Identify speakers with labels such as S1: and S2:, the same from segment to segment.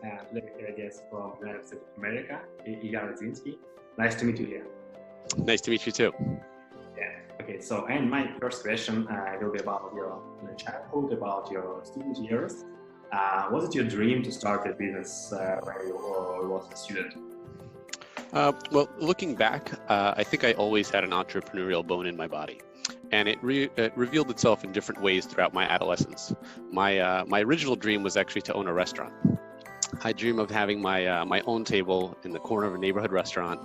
S1: Today, I guess from the United States of America, Ilya Radzinsky. Nice to meet you here.
S2: Nice to meet you too.
S1: Yeah. Okay. So, and my first question will be about your childhood, about your student years. Was it your dream to start a business when you was a student?
S2: Well, looking back, I think I always had an entrepreneurial bone in my body, and it revealed itself in different ways throughout my adolescence. My original dream was actually to own a restaurant. I dream of having my own table in the corner of a neighborhood restaurant,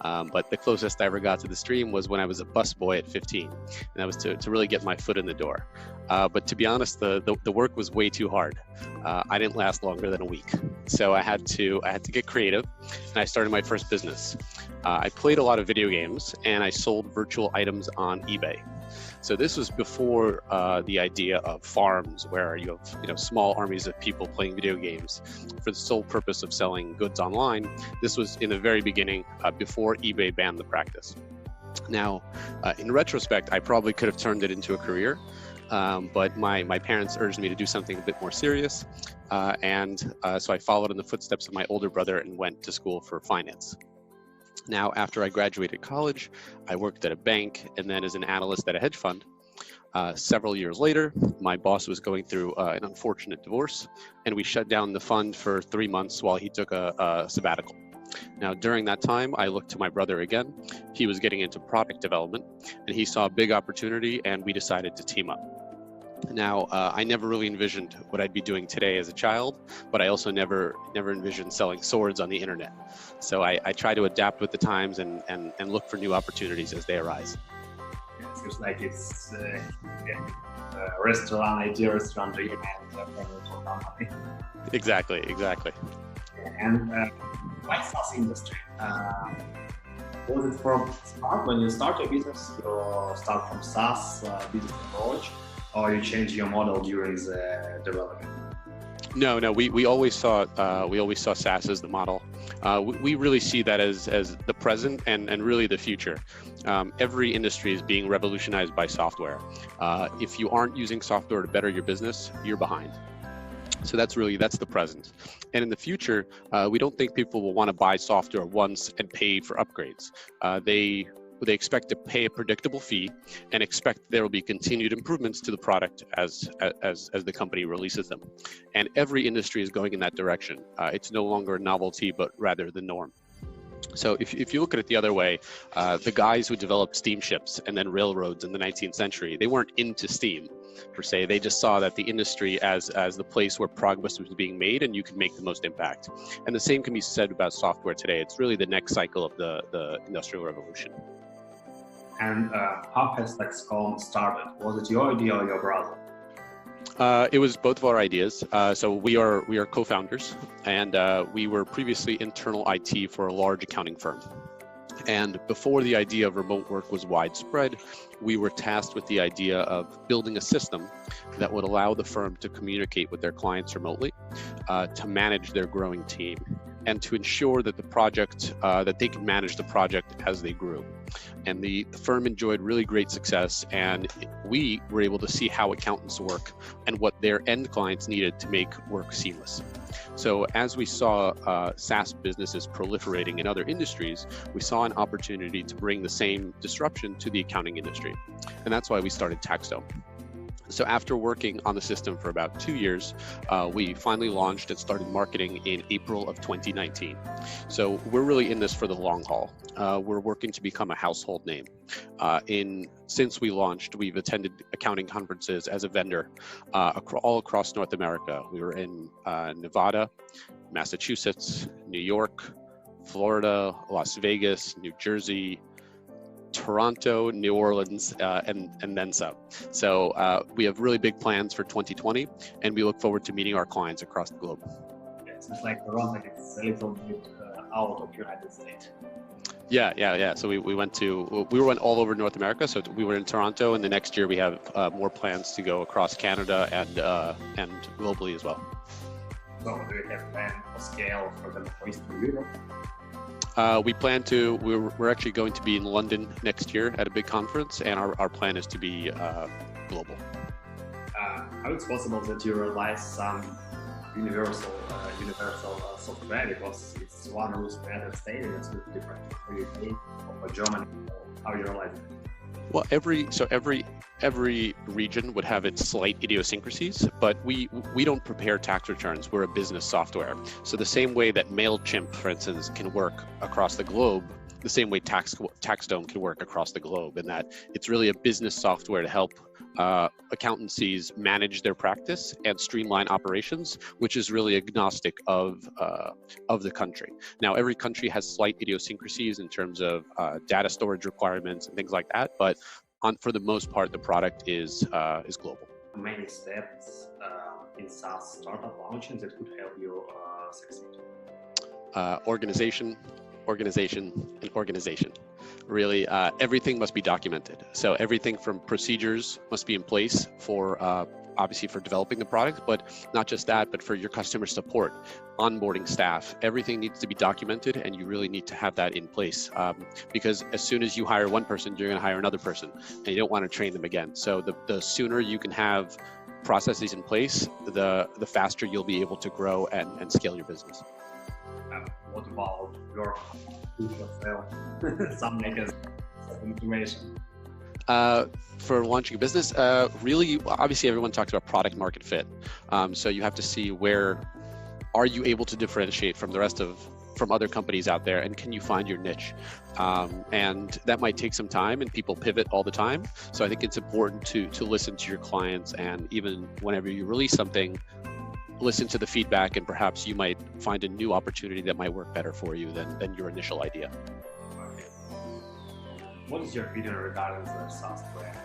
S2: but the closest I ever got to this dream was when I was a busboy at 15, and that was to really get my foot in the door. But to be honest, the work was way too hard. I didn't last longer than a week, so I had to get creative, and I started my first business. I played a lot of video games, and I sold virtual items on eBay. So this was before the idea of farms, where you have small armies of people playing video games for the sole purpose of selling goods online. This was in the very beginning, before eBay banned the practice. Now, in retrospect, I probably could have turned it into a career, but my parents urged me to do something a bit more serious, so I followed in the footsteps of my older brother and went to school for finance. Now, after I graduated college, I worked at a bank and then as an analyst at a hedge fund. Several years later, my boss was going through an unfortunate divorce, and we shut down the fund for 3 months while he took a sabbatical. Now, during that time, I looked to my brother again. He was getting into product development, and he saw a big opportunity, and we decided to team up. Now, I never really envisioned what I'd be doing today as a child, but I also never envisioned selling swords on the internet. So I try to adapt with the times and look for new opportunities as they arise.
S1: It seems like it's a restaurant dream and company.
S2: Exactly.
S1: And why SaaS industry? Was it from start when you start your business? You start from SaaS business approach, or you change your model during the development?
S2: No. We always saw SaaS as the model. We really see that as the present and really the future. Every industry is being revolutionized by software. If you aren't using software to better your business, you're behind. So that's the present. And in the future, we don't think people will want to buy software once and pay for upgrades. They expect to pay a predictable fee and expect there will be continued improvements to the product as the company releases them. And every industry is going in that direction. It's no longer a novelty, but rather the norm. So if you look at it the other way, the guys who developed steamships and then railroads in the 19th century, they weren't into steam per se. They just saw that the industry as the place where progress was being made and you could make the most impact. And the same can be said about software today. It's really the next cycle of the industrial revolution.
S1: And how has TaxDome started? Was it your idea or your brother?
S2: It was both of our ideas. So we are co-founders, and we were previously internal IT for a large accounting firm. And before the idea of remote work was widespread, we were tasked with the idea of building a system that would allow the firm to communicate with their clients remotely, to manage their growing team, and to ensure that that they could manage the project as they grew. And the firm enjoyed really great success, and we were able to see how accountants work and what their end clients needed to make work seamless. So as we saw SaaS businesses proliferating in other industries, we saw an opportunity to bring the same disruption to the accounting industry. And that's why we started TaxDome. So after working on the system for about 2 years, we finally launched and started marketing in April of 2019. So we're really in this for the long haul. We're working to become a household name. Since we launched, we've attended accounting conferences as a vendor all across North America. We were in Nevada, Massachusetts, New York, Florida, Las Vegas, New Jersey, Toronto, New Orleans, and then some. So we have really big plans for 2020, and we look forward to meeting our clients across the globe.
S1: It's like Toronto, it's a little bit out of United States.
S2: Yeah. So we went all over North America. So we were in Toronto, and the next year we have more plans to go across Canada and globally as well.
S1: So do you have plans for scale for the Eastern Europe?
S2: We're actually going to be in London next year at a big conference, and our plan is to be global.
S1: How it's possible that you realize some universal software because it's one rules per other state and it's completely different for UK or for Germany. How you realize it?
S2: Well, every region would have its slight idiosyncrasies, but we don't prepare tax returns. We're a business software. So the same way that MailChimp, for instance, can work across the globe, the same way TaxDome can work across the globe, in that it's really a business software to help accountancies manage their practice and streamline operations, which is really agnostic of the country. Now, every country has slight idiosyncrasies in terms of data storage requirements and things like that, but for the most part, the product is global.
S1: Many steps in SaaS startup launches that could help you succeed.
S2: Organization, and organization. Really, everything must be documented. So everything from procedures must be in place for obviously for developing the product, but not just that, but for your customer support, onboarding staff, everything needs to be documented, and you really need to have that in place because as soon as you hire one person, you're going to hire another person, and you don't want to train them again. So the sooner you can have processes in place, the faster you'll be able to grow and scale your business.
S1: What about your yourself? Some makers of information.
S2: For launching a business, really, obviously everyone talks about product market fit. So you have to see where are you able to differentiate from from other companies out there, and can you find your niche? And that might take some time, and people pivot all the time. So I think it's important to listen to your clients, and even whenever you release something, listen to the feedback, and perhaps you might find a new opportunity that might work better for you than your initial idea.
S1: Okay. What is your opinion regarding the SaaS brands?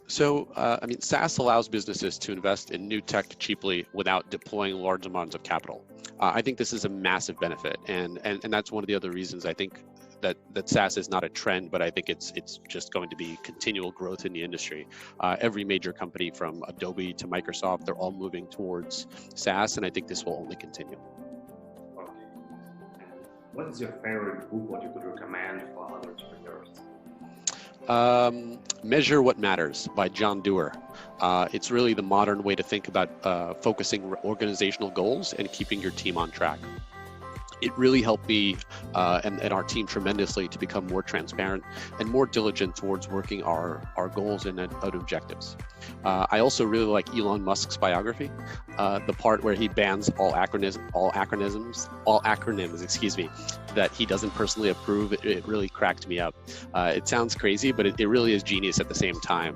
S2: So, I mean, SaaS allows businesses to invest in new tech cheaply without deploying large amounts of capital. I think this is a massive benefit, and that's one of the other reasons I think that SaaS is not a trend, but I think it's just going to be continual growth in the industry. Every major company from Adobe to Microsoft, they're all moving towards SaaS, and I think this will only continue.
S1: Okay. And what is your favorite book, what you could recommend for other entrepreneurs?
S2: Measure What Matters by John Doerr. It's really the modern way to think about focusing organizational goals and keeping your team on track. It really helped me and our team tremendously to become more transparent and more diligent towards working our goals and objectives. I also really like Elon Musk's biography, the part where he bans all acronyms, that he doesn't personally approve. It really cracked me up. It sounds crazy, but it really is genius at the same time.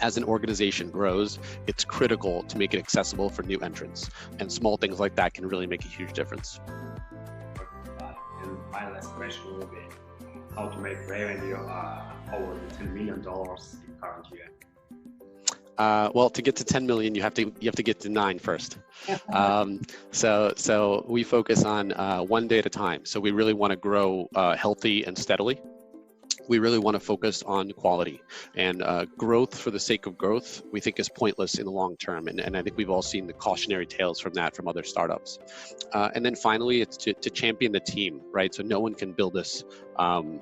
S2: As an organization grows, it's critical to make it accessible for new entrants, and small things like that can really make a huge difference.
S1: And my last question will be how to make revenue over $10 million in current year.
S2: Well, to get to 10 million, you have to get to 9 first. So we focus on one day at a time. So we really want to grow healthy and steadily. We really want to focus on quality, and growth for the sake of growth, we think, is pointless in the long term. And I think we've all seen the cautionary tales from that from other startups. And then finally, it's to champion the team, right? So no one can build this. No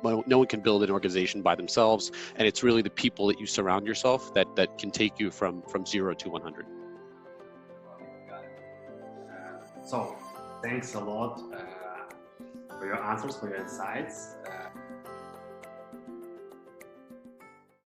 S2: one can build an organization by themselves, and it's really the people that you surround yourself that can take you from 0 to 100.
S1: So thanks a lot for your answers, for your insights.